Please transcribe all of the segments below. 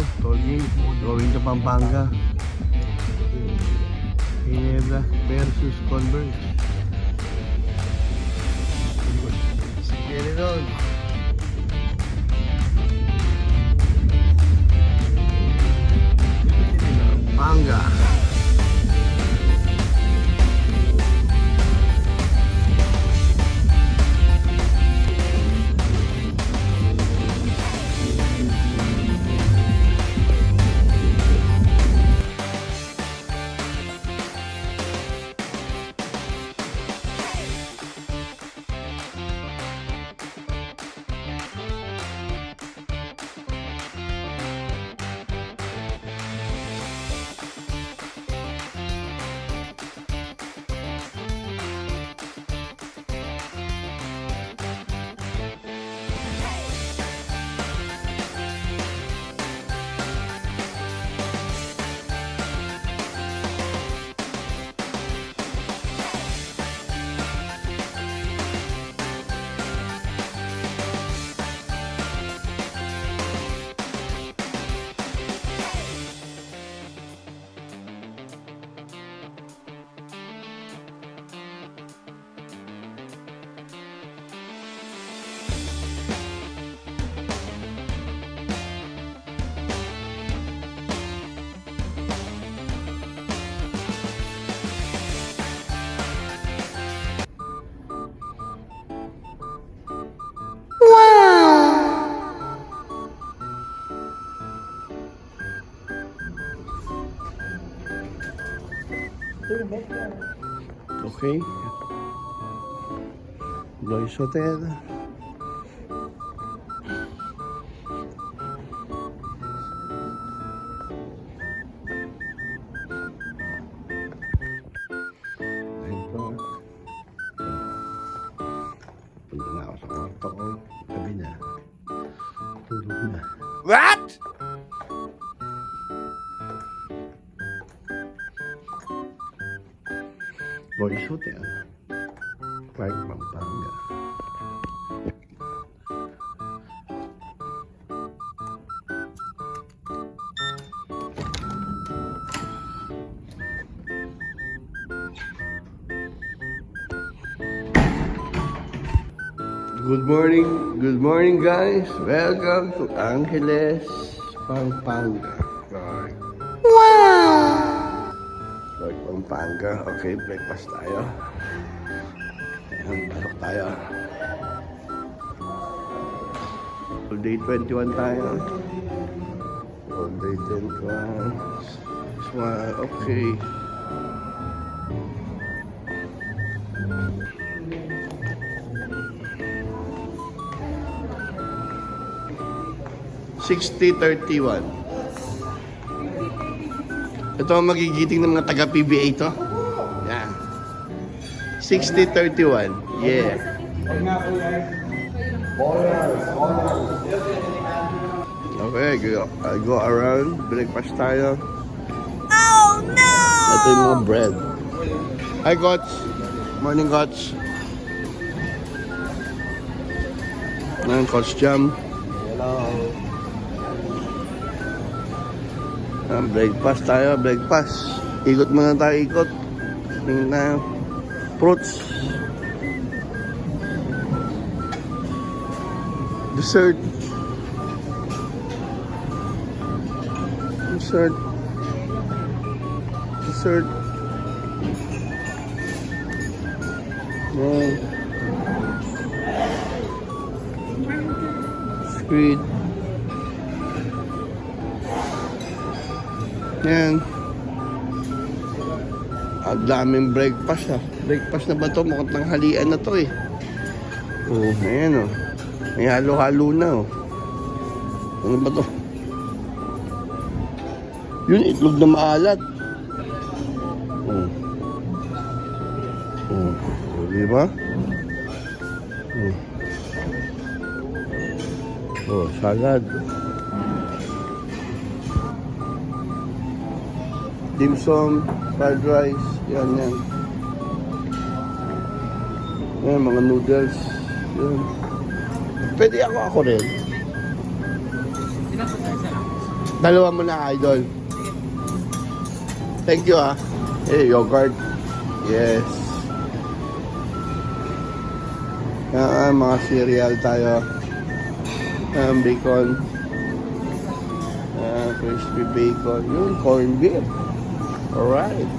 tayo, toll gate, going to Pampanga. Ginebra versus Converge. Sige rin. Pampanga. Okay. Lois Hotel. Ito. Punta na ako sa kwarto ko. Tabi na. Tulog na. What? Lois Hotel, Park Pampanga. Good morning guys. Welcome to Angeles, Pampanga. Park Pampanga. Okay, breakfast tayo. Ayan, balok tayo. All day 21 tayo. All day 21. This one, okay. $60.31. Ito ang magigiting ng mga taga-PBA to. Yan. 60.31. Yeah. Okay, go around. Breakfast tayo. Oh no! Ito yung mga bread. Hi, Coach. Morning, Coach. Ayan, Coach Jam. Hello. Breakfast tayo, breakfast. Ikot muna tayo, ikot. Tingin tayo. Fruits. Dessert. Dessert. Dessert. Wow. Squid. Yan. Ang daming breakfast ah. Breakfast na ba ito? Mukhang tanghalian na to eh. Oh, ayan oh. May halo-halo na oh. Ano ba to? Yun, itlog na maalat. Oh. Oh. Oh, diba? Oh. Oh, salad. Dim sum, fried rice, yan. Yan, mga noodles. Yan. Pwede ako rin. Dalawa mo na, idol. Thank you, ah. Hey, yogurt. Yes. Mga cereal tayo. Bacon. Crispy bacon. Yun, corned beef. Alright.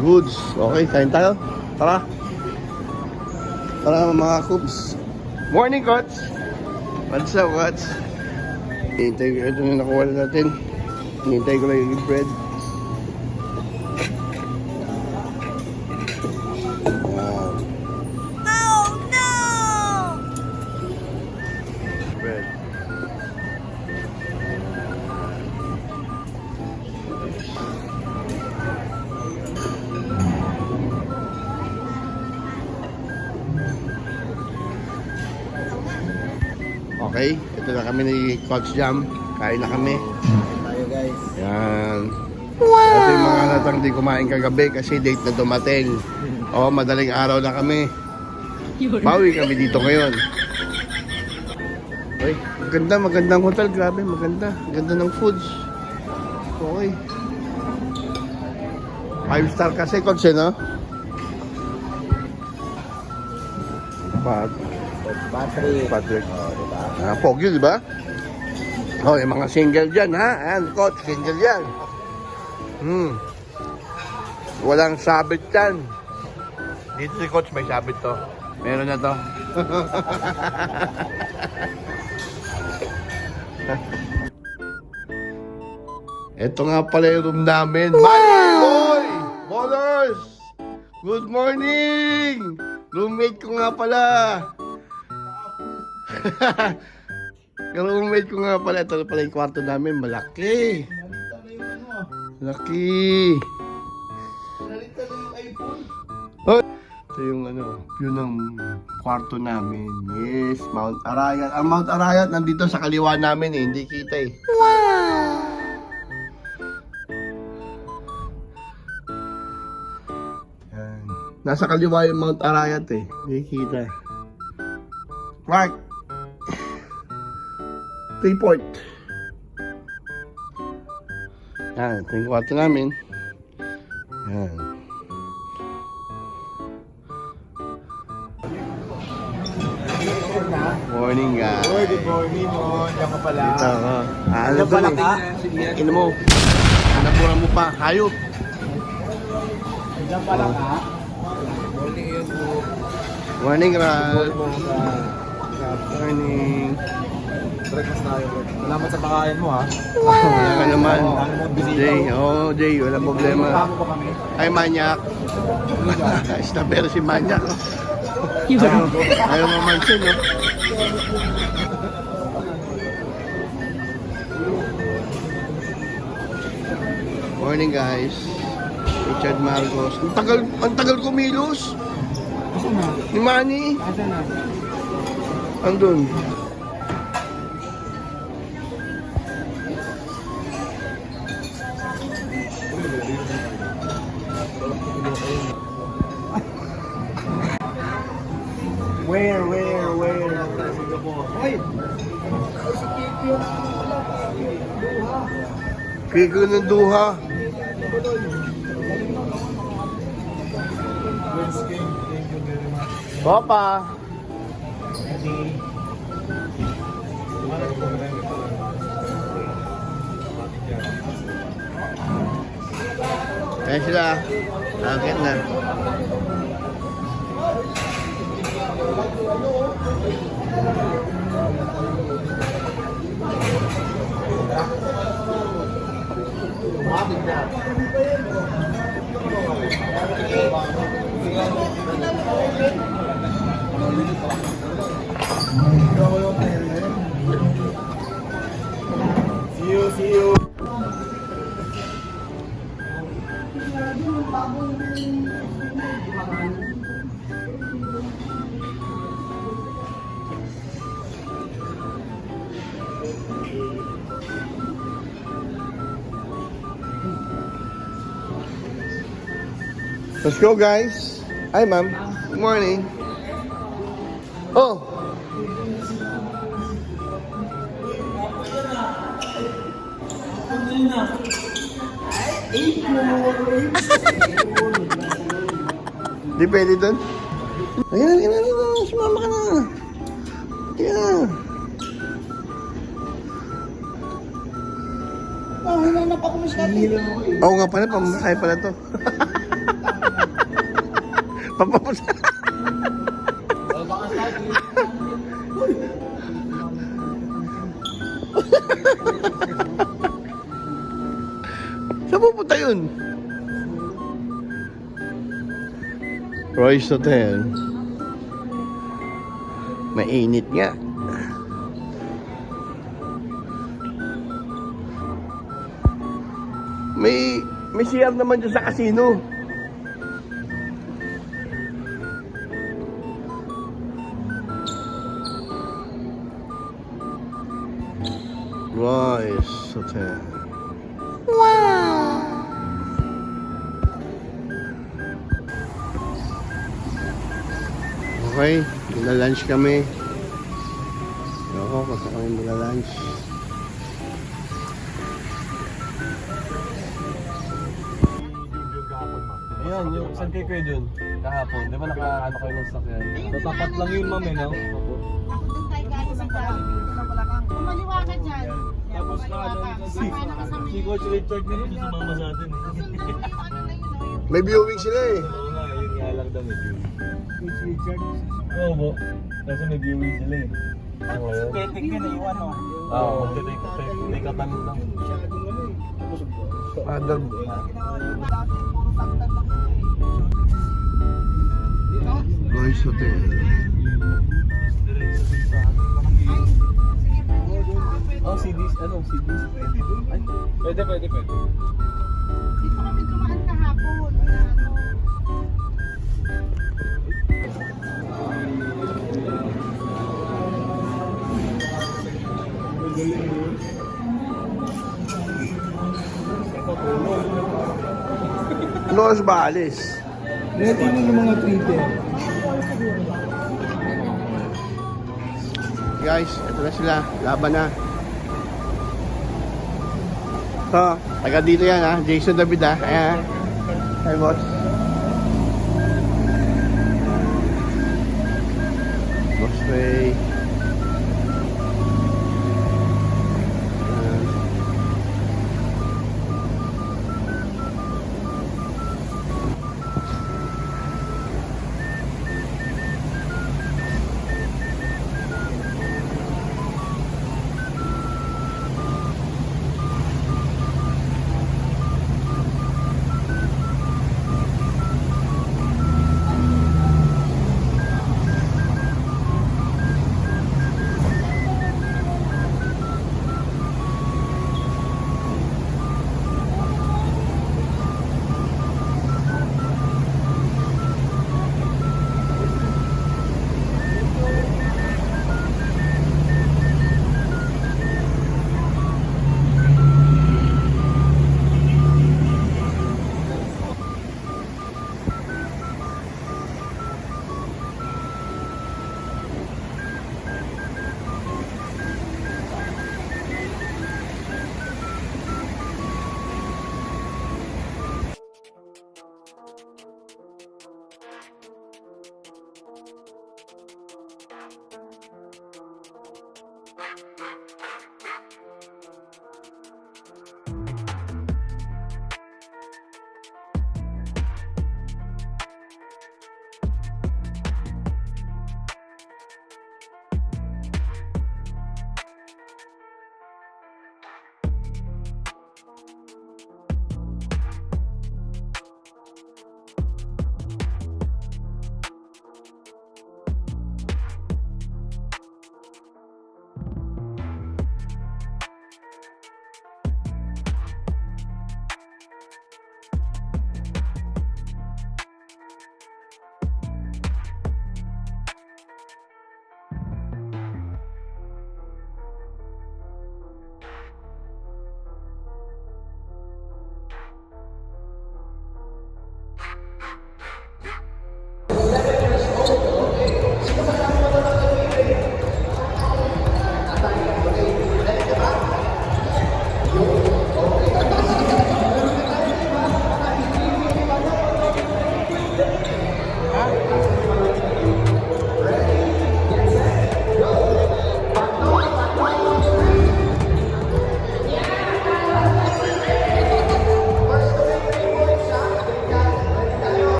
Goods. Okay, kain tayo. Tara. Tara mga coops. Morning, Coach. What's up, Coach? Hintay ko ito na nakuha natin. Hintay ko lang yung bread. Wow. Oh no! Bread. Okay, ito na kami ni Coach Jam. Kain na kami. Tayo guys. Yan. Ito yung mga natang di kumain kagabi kasi date na dumating. O, madaling araw na kami. Bawi kami dito ngayon. Uy, magandang hotel. Grabe, maganda. Ganda ng foods. Okay. 5-star kasi, Coach, no? Patrick. Oh, diba? Pogi, di ba? Oh, yung mga single dyan, ha? Ayan, Coach, single yan. Walang sabit yan. Dito si Coach, may sabit to. Meron na to. Ito nga pala yung room namin. Boy! Ballers! Good morning! Roommate ko nga pala. Yung roommate ko nga pala. Ito na pala yung kwarto namin. Malaki. Laki. Oh, ito yung view ng kwarto namin. Yes, Mount Arayat. Ang Mount Arayat nandito sa kaliwa namin eh. Hindi kita eh. Wow! Yan. Nasa kaliwa yung Mount Arayat eh. Hindi kita. Mark. Freeport. Yan. Ito yung kwarto namin. Yan. Morning, guys. Oy, good morning mo. Diyan ka pala. Ito ako. Ano Diyan pala doon ka? eh? Ino mo. Nabura mo pa. Hayop. Diyan pala ka? Morning, Ral. Morning. Morning. Breakfast tayo. Salamat sa pakain mo ha. Wala ka naman. Ano mo, bisita Jay, ko. oh, Jay, wala problema. Bago pa kami. Ay, Manyak. Istabero si Manyak. Ayaw mamansin, no? Morning, guys. Richard Marcos. Ang tagal kumilos. Asan na? Ni Manny. Asan na? Andun. Where? Singapore. Hoy! Kiko ng Duha. Thank you very much. Papa. Kaya sila. Agad na. See you. Let's go, guys. Hi, ma'am. Good morning. Oh. Di pwede doon? Ayan, ayan, ayan, ayan, sumama ka na. Ayan. Oh, hinanap ako masyado. Oo nga pala, pamamasay pala to. Papamasay. Saan pupunta yun? Royce Hotel. Mainit nga. May CR naman dyan sa casino. Royce Hotel. Wow! Okay, mula-lunch kami. Ako, kasi kami mula-lunch. Ayan, yung saan kayo dun? Kahapon. Di ba naka-ano kayo ng sakyan? Tatapat lang yun, ma'am, eh, no? Ako doon tayo galing sa daan. Kumaliwa ka dyan. Tapos na, si Coach Richard na rin sumama sa atin. May viewing sila eh. Oo nga, yun nga lang daw may viewing. Coach Richard? Oo po. Kasi may viewing sila eh. Ano yun? Tetik yun, iwan o. Oo, take up lang. Father. Royce Hotel. Oh, CDs. Ano? CDs? Ay, Pwede. Dito kami dumaan kahapon. Ano. Los Baales. Ready na yung mga treated. Guys, ito na sila. Laban na. So, taga dito yan ha. Jason David ha. Ayan. Hi boss. Boss Ray. Ayan.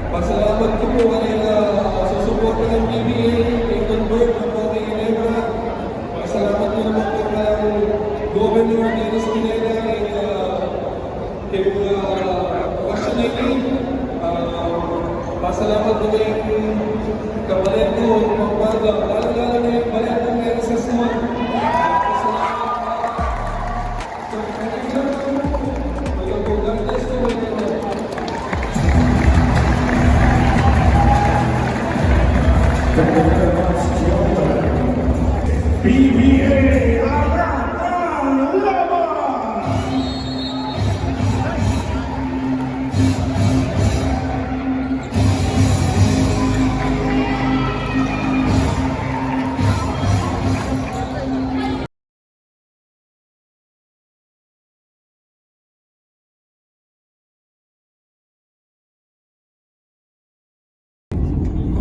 Pasalamat ko po sa suporta ng PBA, kay Convert, ng Pati Ginebra. Pasalamat ko naman po kay Governor Dennis Pineda, kay Washington. Pasalamat ko kay kapalit ko, Magbaga, lalo-lalo na yung balit ko ngayon sa Sumag.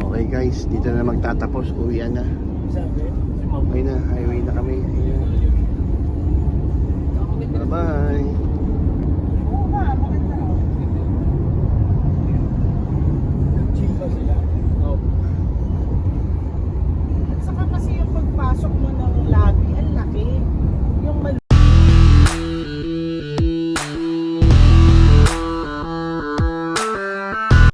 Okay guys, dito na magtatapos. Uwian na. Okay na, highway na kami. Bye bye. Oo nga, maganda.